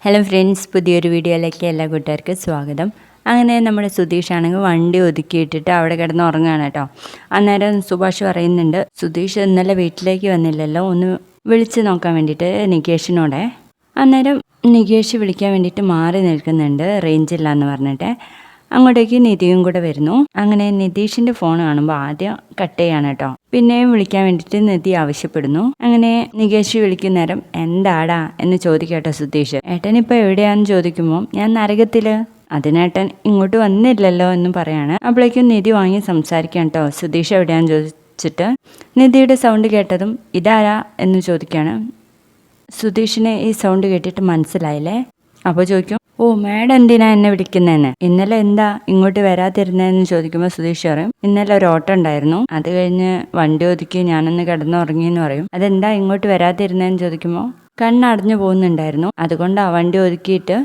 Hello friends, പുതിയൊരു വീഡിയോയിലേക്ക് എല്ലാ കൂട്ടുകാർക്കും സ്വാഗതം. അങ്ങനെ നമ്മുടെ സുധീഷാണെങ്കിൽ വണ്ടി ഒതുക്കിയിട്ടിട്ട് അവിടെ കിടന്ന് ഉറങ്ങുകയാണ് കേട്ടോ. അന്നേരം സുഭാഷ് പറയുന്നുണ്ട്, സുധീഷ് ഇന്നലെ വീട്ടിലേക്ക് വന്നില്ലല്ലോ, ഒന്ന് വിളിച്ച് നോക്കാൻ വേണ്ടിയിട്ട് നികേഷിനോടെ. അന്നേരം നികേഷ് വിളിക്കാൻ വേണ്ടിയിട്ട് മാറി നിൽക്കുന്നുണ്ട്, റേഞ്ചില്ല എന്ന് പറഞ്ഞിട്ട്. അങ്ങോട്ടേക്ക് നിധിയും കൂടെ വരുന്നു. അങ്ങനെ നിതീഷിന്റെ ഫോൺ കാണുമ്പോൾ ആദ്യം കട്ട് ചെയ്യാണ് കേട്ടോ. പിന്നെയും വിളിക്കാൻ വേണ്ടിയിട്ട് നിധി ആവശ്യപ്പെടുന്നു. അങ്ങനെ നികേഷ് വിളിക്കുന്നേരം എന്താടാ എന്ന് ചോദിക്കട്ടോ സുധീഷ്. ഏട്ടൻ ഇപ്പൊ എവിടെയാന്ന് ചോദിക്കുമ്പോൾ ഞാൻ നരകത്തില്. അതിനേട്ടൻ ഇങ്ങോട്ട് വന്നില്ലല്ലോ എന്ന് പറയാണ്. അപ്പോഴേക്കും നിധി വാങ്ങി സംസാരിക്കാൻ കേട്ടോ. സുധീഷ് എവിടെയാന്ന് ചോദിച്ചിട്ട് നിധിയുടെ സൗണ്ട് കേട്ടതും ഇതാരാ എന്ന് ചോദിക്കാണ്. സുധീഷിനെ ഈ സൗണ്ട് കേട്ടിട്ട് മനസ്സിലായില്ലേ. അപ്പോൾ ചോദിക്കും, ഓ മാഡം എന്തിനാ എന്നെ വിളിക്കുന്നതെന്ന്. ഇന്നലെ എന്താ ഇങ്ങോട്ട് വരാതിരുന്നതെന്ന് ചോദിക്കുമ്പോൾ സുധീഷ് പറയും, ഇന്നലെ ഒരു ഓട്ടം ഉണ്ടായിരുന്നു, അത് കഴിഞ്ഞ് വണ്ടി ഒതുക്കി ഞാനൊന്ന് കിടന്നുറങ്ങിയെന്ന് പറയും. അതെന്താ ഇങ്ങോട്ട് വരാതിരുന്നതെന്ന് ചോദിക്കുമ്പോൾ കണ്ണടഞ്ഞു പോകുന്നുണ്ടായിരുന്നു, അതുകൊണ്ട് ആ വണ്ടി ഒതുക്കിയിട്ട്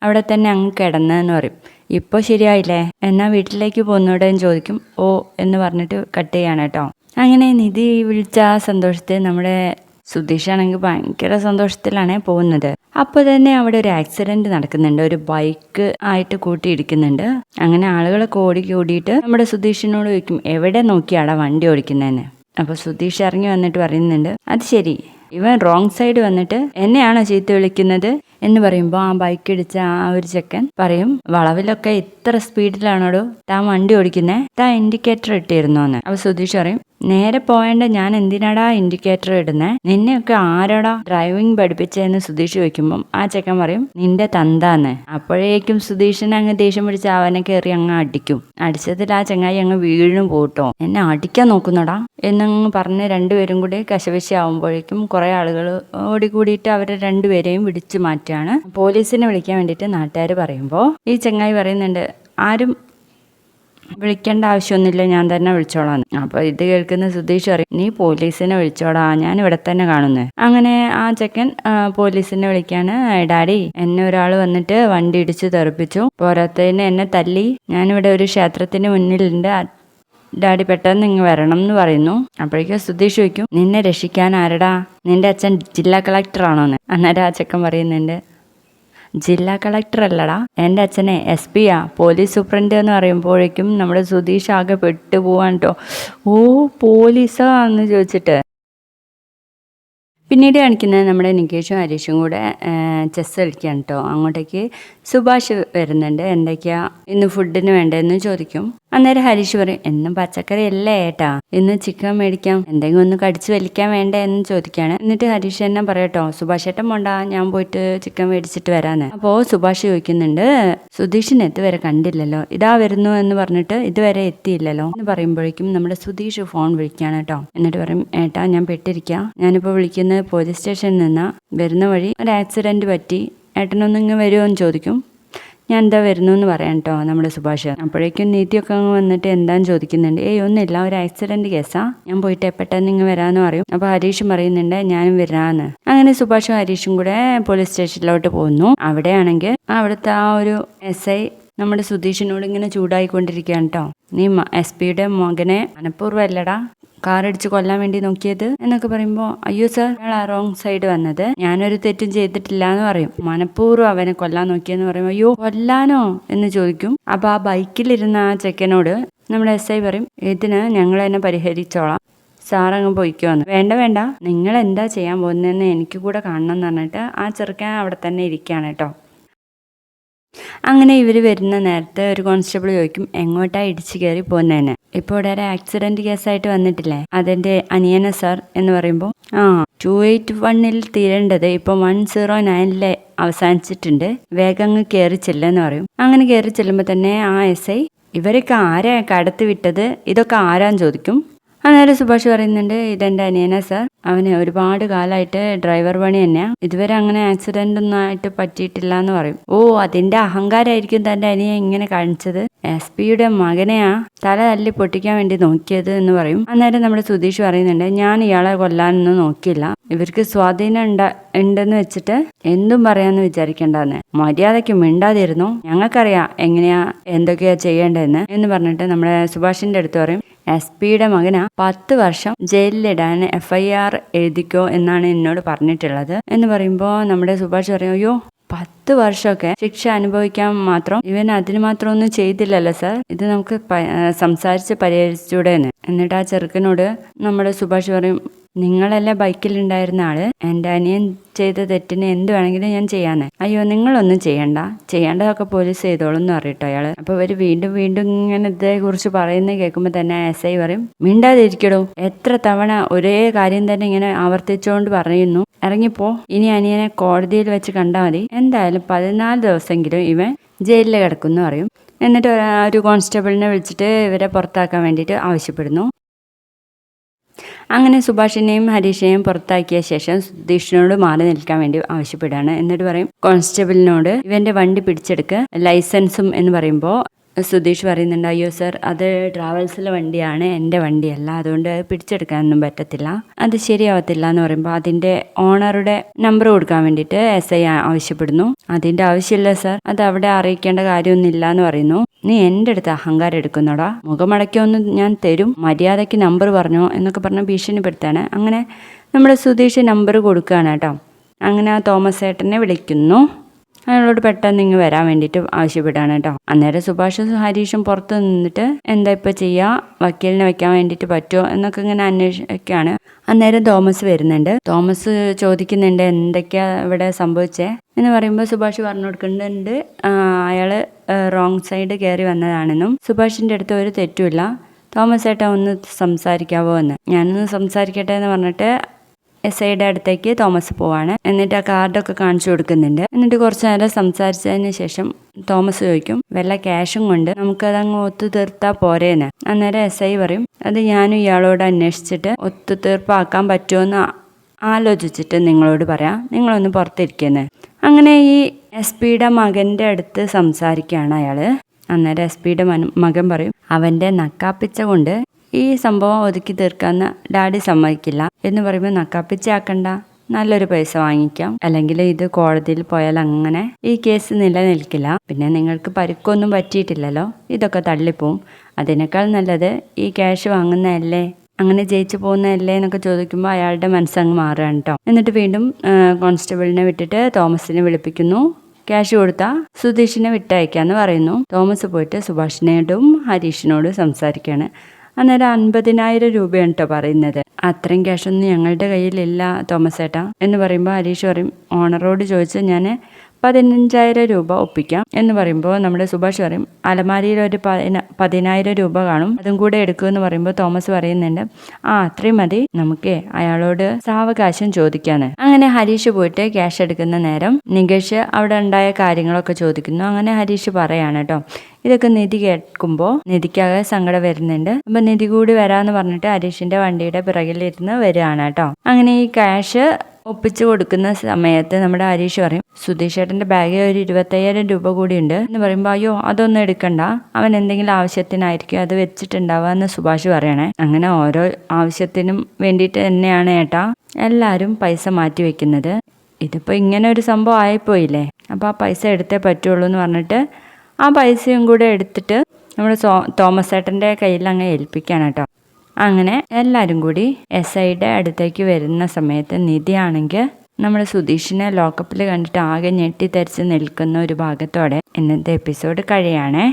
അവിടെ തന്നെ അങ്ങ് കിടന്നതെന്ന് പറയും. ഇപ്പോൾ ശരിയായില്ലേ, എന്നാ വീട്ടിലേക്ക് പോകുന്നോടെ എന്ന് ചോദിക്കും. ഓ എന്ന് പറഞ്ഞിട്ട് കട്ട് ചെയ്യാണ് കേട്ടോ. അങ്ങനെ നിധി വിളിച്ച ആ സന്തോഷത്തിൽ നമ്മുടെ സുധീഷാണെങ്കിൽ ഭയങ്കര സന്തോഷത്തിലാണ് പോകുന്നത്. അപ്പോൾ തന്നെ അവിടെ ഒരു ആക്സിഡന്റ് നടക്കുന്നുണ്ട്, ഒരു ബൈക്ക് ആയിട്ട് കൂട്ടിയിടിക്കുന്നുണ്ട്. അങ്ങനെ ആളുകളൊക്കെ ഓടിയിട്ട് നമ്മുടെ സുധീഷിനോട് ചോദിക്കും, എവിടെ നോക്കിയാടാ വണ്ടി ഓടിക്കുന്നതെന്ന്. അപ്പോൾ സുധീഷ് ഇറങ്ങി വന്നിട്ട് പറയുന്നുണ്ട്, അത് ശരി, ഇവൻ റോങ് സൈഡ് വന്നിട്ട് എന്നെയാണോ ചീത്ത വിളിക്കുന്നത് എന്ന് പറയുമ്പോൾ ആ ബൈക്ക് ഇടിച്ച ആ ഒരു ചെക്കൻ പറയും, വളവിലൊക്കെ ഇത്ര സ്പീഡിലാണോടോ താൻ വണ്ടി ഓടിക്കുന്നേ, താൻ ഇൻഡിക്കേറ്റർ ഇട്ടിരുന്നോന്ന്. അപ്പോൾ സുധീഷ് പറയും, നേരെ പോയേണ്ട ഞാൻ എന്തിനാടാ ഇൻഡിക്കേറ്റർ ഇടുന്നേ, നിന്നെയൊക്കെ ആരാടാ ഡ്രൈവിംഗ് പഠിപ്പിച്ചതെന്ന് സുധീഷ് ചോദിക്കുമ്പം ആ ചെക്കൻ പറയും, നിന്റെ തന്താന്ന്. അപ്പോഴേക്കും സുധീഷിനെ അങ്ങ് ദേഷ്യം പിടിച്ച് അവനെ കയറി അങ്ങ് അടിക്കും. അടിച്ചതിൽ ആ ചങ്ങായി അങ്ങ് വീഴും പോട്ടോ. എന്നെ അടിക്കാൻ നോക്കുന്നടാ എന്നങ്ങ് പറഞ്ഞ് രണ്ടുപേരും കൂടി കശവിശയാവുമ്പോഴേക്കും കുറെ ആളുകൾ ഓടിക്കൂടിയിട്ട് അവരെ രണ്ടുപേരെയും പിടിച്ചു മാറ്റാണ്. പോലീസിനെ വിളിക്കാൻ വേണ്ടിയിട്ട് നാട്ടുകാർ പറയുമ്പോൾ ഈ ചങ്ങായി പറയുന്നുണ്ട്, ആരും വിളിക്കേണ്ട ആവശ്യമൊന്നുമില്ല, ഞാൻ തന്നെ വിളിച്ചോളാന്ന്. അപ്പൊ ഇത് കേൾക്കുന്ന സുധീഷ് പറയും, നീ പോലീസിനെ വിളിച്ചോടാ, ഞാൻ ഇവിടെ തന്നെ കാണുന്നത്. അങ്ങനെ ആ ചെക്കൻ പോലീസിനെ വിളിക്കാണ്. ഡാഡി, എന്നെ ഒരാൾ വന്നിട്ട് വണ്ടി ഇടിച്ചു തെറിപ്പിച്ചു, പോരാത്തതിന് എന്നെ തല്ലി, ഞാനിവിടെ ഒരു ക്ഷേത്രത്തിന് മുന്നിലുണ്ട്, ഡാഡി പെട്ടെന്ന് ഇങ്ങ് വരണം എന്ന് പറയുന്നു. അപ്പോഴേക്കും സുധീഷ് ചോദിക്കും, നിന്നെ രക്ഷിക്കാൻ ആരടാ, നിന്റെ അച്ഛൻ ജില്ലാ കളക്ടർ ആണോന്ന്. അന്നേരം ആ ചെക്കൻ പറയുന്നുണ്ട്, ജില്ലാ കളക്ടർ അല്ലടാ, എൻ്റെ അച്ഛനെ SP പോലീസ് സൂപ്രണ്ട് എന്ന് പറയുമ്പോഴേക്കും നമ്മുടെ സുധീഷ് ആകെ പെട്ടുപോവാൻ കേട്ടോ. ഓ പോലീസാ എന്ന് ചോദിച്ചിട്ട്. പിന്നീട് കാണിക്കുന്നത് നമ്മുടെ നികേഷും ഹരീഷും കൂടെ ചെസ് കളിക്കാൻ കേട്ടോ. അങ്ങോട്ടേക്ക് സുഭാഷ് വരുന്നുണ്ട്. എന്തൊക്കെയാ ഇന്ന് ഫുഡിന് വേണ്ടതെന്ന് ചോദിക്കും. അന്നേരം ഹരീഷ് പറയും, എന്നും പച്ചക്കറി അല്ലേ ഏട്ടാ, ഇന്ന് ചിക്കൻ മേടിക്കാം, എന്തെങ്കിലും ഒന്ന് കടിച്ചു വലിക്കാൻ വേണ്ടേ എന്ന് ചോദിക്കുകയാണ്. എന്നിട്ട് ഹരീഷ് തന്നെ പറയട്ടോ, സുഭാഷ് ഏട്ടൻ പോണ്ട, ഞാൻ പോയിട്ട് ചിക്കൻ മേടിച്ചിട്ട് വരാന്ന്. അപ്പോൾ സുഭാഷ് ചോദിക്കുന്നുണ്ട്, സുധീഷിനെ ഇതുവരെ കണ്ടില്ലല്ലോ, ഇതാ വരുന്നു എന്ന് പറഞ്ഞിട്ട് ഇതുവരെ എത്തിയില്ലല്ലോ എന്ന് പറയുമ്പോഴേക്കും നമ്മുടെ സുധീഷ് ഫോൺ വിളിക്കുകയാണ് കേട്ടോ. എന്നിട്ട് പറയും, ഏട്ടാ ഞാൻ പെട്ടിരിക്കാം, ഞാനിപ്പോൾ വിളിക്കുന്നത് പോലീസ് സ്റ്റേഷനിൽ നിന്നാ, വരുന്ന വഴി ഒരു ആക്സിഡന്റ് പറ്റി, ഏട്ടനൊന്നും ഇങ്ങ് വരുമോ എന്ന് ചോദിക്കും. ഞാൻ എന്താ വരുന്നു എന്ന് പറയാം കേട്ടോ നമ്മുടെ സുഭാഷ്. അപ്പോഴേക്കും നീതിയൊക്കെ അങ്ങ് വന്നിട്ട് എന്താന്ന് ചോദിക്കുന്നുണ്ട്. ഒന്നുമില്ല, ഒരു ആക്സിഡന്റ് കേസാ, ഞാൻ പോയിട്ട് പെട്ടെന്ന് ഇങ്ങ് വരാന്ന് പറയും. അപ്പോൾ ഹരീഷും പറയുന്നുണ്ട് ഞാനും വരാന്ന്. അങ്ങനെ സുഭാഷും ഹരീഷും കൂടെ പോലീസ് സ്റ്റേഷനിലോട്ട് പോകുന്നു. അവിടെയാണെങ്കിൽ അവിടുത്തെ ആ ഒരു SI നമ്മുടെ സുധീഷിനോട് ഇങ്ങനെ ചൂടായിക്കൊണ്ടിരിക്കുകയാണ് കേട്ടോ. നീ SP മകനെ മനഃപൂർവ്വം അല്ലടാ കാറടിച്ച് കൊല്ലാൻ വേണ്ടി നോക്കിയത് എന്നൊക്കെ പറയുമ്പോൾ, അയ്യോ സർ, അയാൾ ആ റോങ് സൈഡ് വന്നത്, ഞാനൊരു തെറ്റും ചെയ്തിട്ടില്ല എന്ന് പറയും. മനഃപൂർവ്വം അവനെ കൊല്ലാൻ നോക്കിയെന്ന് പറയുമ്പോൾ, അയ്യോ കൊല്ലാനോ എന്ന് ചോദിക്കും. അപ്പൊ ആ ബൈക്കിലിരുന്ന ആ ചെക്കനോട് നമ്മുടെ SI പറയും, ഇതിന് ഞങ്ങൾ തന്നെ പരിഹരിച്ചോളാം, സാറങ്ങ് പോയിക്കോന്ന്. വേണ്ട, നിങ്ങൾ എന്താ ചെയ്യാൻ പോകുന്നതെന്ന് എനിക്ക് കൂടെ കാണണം എന്ന് പറഞ്ഞിട്ട് ആ ചെറുക്കൻ അവിടെ തന്നെ ഇരിക്കുകയാണ് കേട്ടോ. അങ്ങനെ ഇവർ വരുന്ന നേരത്തെ ഒരു കോൺസ്റ്റബിൾ ചോദിക്കും, എങ്ങോട്ടാ ഇടിച്ചു കയറി പോകുന്നതെന്ന്. ഇപ്പോൾ ഇവിടെ ഒരു ആക്സിഡന്റ് കേസായിട്ട് വന്നിട്ടില്ലേ, അതെന്റെ അനിയന സാർ എന്ന് പറയുമ്പോൾ, 281 തീരേണ്ടത് ഇപ്പോൾ 109 അവസാനിച്ചിട്ടുണ്ട്, വേഗം അങ്ങ് കയറി ചെല്ലെന്ന് പറയും. അങ്ങനെ കയറി ചെല്ലുമ്പോൾ തന്നെ ആ SI, ഇവരൊക്കെ ആരാ കടത്തി വിട്ടത്, ഇതൊക്കെ ആരാന്ന് ചോദിക്കും. അന്നേരം സുഭാഷ് പറയുന്നുണ്ട്, ഇതെന്റെ അനിയന സാർ, അവന് ഒരുപാട് കാലമായിട്ട് ഡ്രൈവർ പണി തന്നെയാ, ഇതുവരെ അങ്ങനെ ആക്സിഡന്റ് ഒന്നും ആയിട്ട് പറ്റിയിട്ടില്ല എന്ന് പറയും. ഓ അതിന്റെ അഹങ്കാരമായിരിക്കും തന്റെ അനിയൻ ഇങ്ങനെ കാണിച്ചത്, SP മകനെയാ തല തല്ലി പൊട്ടിക്കാൻ വേണ്ടി നോക്കിയത് എന്ന് പറയും. അന്നേരം നമ്മുടെ സുധീഷ് പറയുന്നുണ്ട്, ഞാൻ ഇയാളെ കൊല്ലാനൊന്നും നോക്കിയില്ല, ഇവർക്ക് സ്വാധീനം ഉണ്ടെന്ന് വെച്ചിട്ട് എന്തും പറയാന്ന് വിചാരിക്കണ്ടെന്ന്, മര്യാദയ്ക്ക് മിണ്ടാതിരുന്നു, ഞങ്ങൾക്കറിയാം എങ്ങനെയാ എന്തൊക്കെയാ ചെയ്യേണ്ടതെന്ന് എന്ന് പറഞ്ഞിട്ട് നമ്മുടെ സുഭാഷിന്റെ അടുത്ത് പറയും, SP മകനാ 10 വർഷം ജയിലിലിടാൻ FIR എഴുതിക്കോ എന്നാണ് എന്നോട് പറഞ്ഞിട്ടുള്ളത് എന്ന് പറയുമ്പോൾ നമ്മുടെ സുഭാഷ് പറയും, അയ്യോ 10 വർഷമൊക്കെ ശിക്ഷ അനുഭവിക്കാൻ മാത്രം ഇവൻ അതിന് മാത്രം ഒന്നും ചെയ്തില്ലല്ലോ സാർ, ഇത് നമുക്ക് സംസാരിച്ച് പരിഹരിച്ചൂടെന്ന്. എന്നിട്ട് ആ ചെറുക്കനോട് നമ്മുടെ സുഭാഷ് പറയും, നിങ്ങളല്ലേ ബൈക്കിലുണ്ടായിരുന്ന ആള്, എൻ്റെ അനിയൻ ചെയ്ത തെറ്റിന് എന്ത് വേണമെങ്കിലും ഞാൻ ചെയ്യാന്ന്. അയ്യോ നിങ്ങളൊന്നും ചെയ്യേണ്ടതൊക്കെ പോലീസ് ചെയ്തോളും എന്ന് പറയട്ടോ അയാള്. അപ്പൊ ഇവര് വീണ്ടും ഇങ്ങനെ ഇതേ കുറിച്ച് പറയുന്നത് കേൾക്കുമ്പോ തന്നെ SI പറയും, മിണ്ടാതിരിക്കടോ, എത്ര തവണ ഒരേ കാര്യം തന്നെ ഇങ്ങനെ ആവർത്തിച്ചുകൊണ്ട് പറയുന്നു, ഇറങ്ങിപ്പോ, ഇനി അനിയനെ കോടതിയിൽ വെച്ച് കണ്ടാൽ മതി, എന്തായാലും 14 ദിവസമെങ്കിലും ഇവൻ ജയിലിൽ കിടക്കുന്നു പറയും. എന്നിട്ട് ഒരു കോൺസ്റ്റബിളിനെ വിളിച്ചിട്ട് ഇവരെ പുറത്താക്കാൻ വേണ്ടിയിട്ട് ആവശ്യപ്പെടുന്നു. അങ്ങനെ സുഭാഷിനെയും ഹരീഷിനെയും പുറത്താക്കിയ ശേഷം സുധീഷിനോട് മാറി നിൽക്കാൻ വേണ്ടി ആവശ്യപ്പെടുകയാണ്. എന്നിട്ട് പറയും കോൺസ്റ്റബിളിനോട്, ഇവന്റെ വണ്ടി പിടിച്ചെടുക്ക്, ലൈസൻസും എന്ന് പറയുമ്പോൾ സുധീഷ് പറയുന്നുണ്ട്, അയ്യോ സർ അത് ട്രാവൽസിലെ വണ്ടിയാണ്, എൻ്റെ വണ്ടിയല്ല, അതുകൊണ്ട് പിടിച്ചെടുക്കാനൊന്നും പറ്റത്തില്ല, അത് ശരിയാവത്തില്ല എന്ന് പറയുമ്പോൾ അതിൻ്റെ ഓണറുടെ നമ്പർ കൊടുക്കാൻ വേണ്ടിയിട്ട് SI ആവശ്യപ്പെടുന്നു. അതിൻ്റെ ആവശ്യമില്ല സർ, അത് അവിടെ അറിയിക്കേണ്ട കാര്യമൊന്നുമില്ല എന്ന് പറയുന്നു. നീ എൻ്റെ അടുത്ത് അഹങ്കാരം എടുക്കുന്നോടാ, മുഖമടക്കൊന്നും ഞാൻ തരും, മര്യാദയ്ക്ക് നമ്പർ പറഞ്ഞോ എന്നൊക്കെ പറഞ്ഞ് ഭീഷണിപ്പെടുത്താണ്. അങ്ങനെ നമ്മുടെ സുധീഷ് നമ്പർ കൊടുക്കുകയാണ് കേട്ടോ. അങ്ങനെ ആ തോമസ് ഏട്ടനെ വിളിക്കുന്നു. അയാളോട് പെട്ടെന്ന് ഇങ്ങ് വരാൻ വേണ്ടിയിട്ട് ആവശ്യപ്പെട്ടാണ് കേട്ടോ. അന്നേരം സുഭാഷും ഹരീഷും പുറത്ത് നിന്നിട്ട് എന്താ ഇപ്പം ചെയ്യുക, വക്കീലിനെ വെക്കാൻ വേണ്ടിയിട്ട് പറ്റുമോ എന്നൊക്കെ ഇങ്ങനെ അന്വേഷിക്കുകയാണ്. അന്നേരം തോമസ് വരുന്നുണ്ട്. തോമസ് ചോദിക്കുന്നുണ്ട് എന്തൊക്കെയാ ഇവിടെ സംഭവിച്ചേ എന്ന് പറയുമ്പോൾ സുഭാഷ് പറഞ്ഞു കൊടുക്കുന്നുണ്ട് അയാൾ റോങ് സൈഡ് കയറി വന്നതാണെന്നും സുഭാഷിൻ്റെ അടുത്ത് ഒരു തെറ്റുമില്ല, തോമസ് ഏട്ടാ ഒന്ന് സംസാരിക്കാവോ എന്ന്. ഞാനൊന്ന് സംസാരിക്കട്ടെ എന്ന് പറഞ്ഞിട്ട് SIയുടെ അടുത്തേക്ക് തോമസ് പോവാണ്. എന്നിട്ട് ആ കാർഡൊക്കെ കാണിച്ചു കൊടുക്കുന്നുണ്ട്. എന്നിട്ട് കുറച്ചു നേരം സംസാരിച്ചതിന് ശേഷം തോമസ് ചോദിക്കും, വല്ല ക്യാഷും കൊണ്ട് നമുക്കതങ്ങ് ഒത്തുതീർത്താൽ പോരേന്ന്. അന്നേരം SI പറയും, അത് ഞാനും ഇയാളോട് അന്വേഷിച്ചിട്ട് ഒത്തുതീർപ്പാക്കാൻ പറ്റുമോന്ന് ആലോചിച്ചിട്ട് നിങ്ങളോട് പറയാം, നിങ്ങളൊന്ന് പുറത്തിരിക്കുന്നത്. അങ്ങനെ ഈ SP മകൻ്റെ അടുത്ത് സംസാരിക്കുകയാണ് അയാള്. അന്നേരം SP മകൻ പറയും, അവൻ്റെ നക്കാപ്പിച്ച കൊണ്ട് ഈ സംഭവം ഒതുക്കി തീർക്കാന്ന് ഡാഡി സമ്മതിക്കില്ല എന്ന് പറയുമ്പോൾ, നക്കാപ്പിച്ചാക്കണ്ട, നല്ലൊരു പൈസ വാങ്ങിക്കാം, അല്ലെങ്കിൽ ഇത് കോടതിയിൽ പോയാൽ അങ്ങനെ ഈ കേസ് നിലനിൽക്കില്ല, പിന്നെ നിങ്ങൾക്ക് പരിക്കൊന്നും പറ്റിയിട്ടില്ലല്ലോ, ഇതൊക്കെ തള്ളിപ്പോവും, അതിനേക്കാൾ നല്ലത് ഈ ക്യാഷ് വാങ്ങുന്നതല്ലേ, അങ്ങനെ ജയിച്ചു പോകുന്നതല്ലേ എന്നൊക്കെ ചോദിക്കുമ്പോൾ അയാളുടെ മനസ്സങ്ങ് മാറുകയാണ് കേട്ടോ. എന്നിട്ട് വീണ്ടും കോൺസ്റ്റബിളിനെ വിട്ടിട്ട് തോമസിനെ വിളിപ്പിക്കുന്നു. ക്യാഷ് കൊടുത്താൽ സുധീഷിനെ വിട്ടയക്കാന്ന് പറയുന്നു. തോമസ് പോയിട്ട് സുഭാഷിനോടും ഹരീഷിനോടും സംസാരിക്കുകയാണ്. അന്നേരം 50,000 രൂപയാണ് കേട്ടോ പറയുന്നത്. അത്രയും ക്യാഷൊന്നും ഞങ്ങളുടെ കയ്യിലില്ല തോമസ് ഏട്ടാ എന്ന് പറയുമ്പോൾ ഹരീഷ് പറയും, ഓണറോട് ചോദിച്ച് ഞാൻ 15,000 രൂപ ഒപ്പിക്കാം എന്ന് പറയുമ്പോൾ നമ്മുടെ സുഭാഷ് പറയും, അലമാരിയിൽ ഒരു 10,000 രൂപ കാണും, അതും കൂടെ എടുക്കുമെന്ന് പറയുമ്പോൾ തോമസ് പറയുന്നുണ്ട്, അത്രയും മതി, നമുക്ക് അയാളോട് സാവകാശം ചോദിക്കാന്ന്. അങ്ങനെ ഹരീഷ് പോയിട്ട് ക്യാഷ് എടുക്കുന്ന നേരം നികേഷ് അവിടെ ഉണ്ടായ കാര്യങ്ങളൊക്കെ ചോദിക്കുന്നു. അങ്ങനെ ഹരീഷ് പറയാണ് കേട്ടോ. ഇതൊക്കെ നിധി കേൾക്കുമ്പോൾ നിധിക്കാകെ സങ്കടം വരുന്നുണ്ട്. അപ്പൊ നിധി കൂടി വരാന്ന് പറഞ്ഞിട്ട് ഹരീഷിന്റെ വണ്ടിയുടെ പിറകിലിരുന്ന് വരികയാണ് കേട്ടോ. അങ്ങനെ ഈ ക്യാഷ് ഒപ്പിച്ചു കൊടുക്കുന്ന സമയത്ത് നമ്മുടെ ഹരീഷ് പറയും, സുധീഷ് ചേട്ടന്റെ ബാഗിൽ ഒരു 25,000 രൂപ കൂടി ഉണ്ട് എന്ന് പറയുമ്പോൾ, അയ്യോ അതൊന്നും എടുക്കണ്ട, അവൻ എന്തെങ്കിലും ആവശ്യത്തിനായിരിക്കും അത് വെച്ചിട്ടുണ്ടാവുക എന്ന് സുഭാഷ് പറയണേ. അങ്ങനെ ഓരോ ആവശ്യത്തിനും വേണ്ടിയിട്ട് തന്നെയാണ് ഏട്ടാ എല്ലാവരും പൈസ മാറ്റി വെക്കുന്നത്, ഇതിപ്പോൾ ഇങ്ങനെ ഒരു സംഭവം ആയിപ്പോയില്ലേ, അപ്പോൾ ആ പൈസ എടുത്തേ പറ്റുള്ളൂ എന്ന് പറഞ്ഞിട്ട് ആ പൈസയും കൂടെ എടുത്തിട്ട് നമ്മുടെ തോമസ് ഏട്ടൻ്റെ കയ്യിൽ അങ്ങ് ഏൽപ്പിക്കുകയാണ് കേട്ടോ. അങ്ങനെ എല്ലാവരും കൂടി SIയുടെ അടുത്തേക്ക് വരുന്ന സമയത്ത് നിധിയാണെങ്കിൽ നമ്മുടെ സുധീഷിനെ ലോക്കപ്പിൽ കണ്ടിട്ട് ആകെ ഞെട്ടിത്തരിച്ച് നിൽക്കുന്ന ഒരു ഭാഗത്തോടെ ഇന്നത്തെ എപ്പിസോഡ് കഴിയാണേ.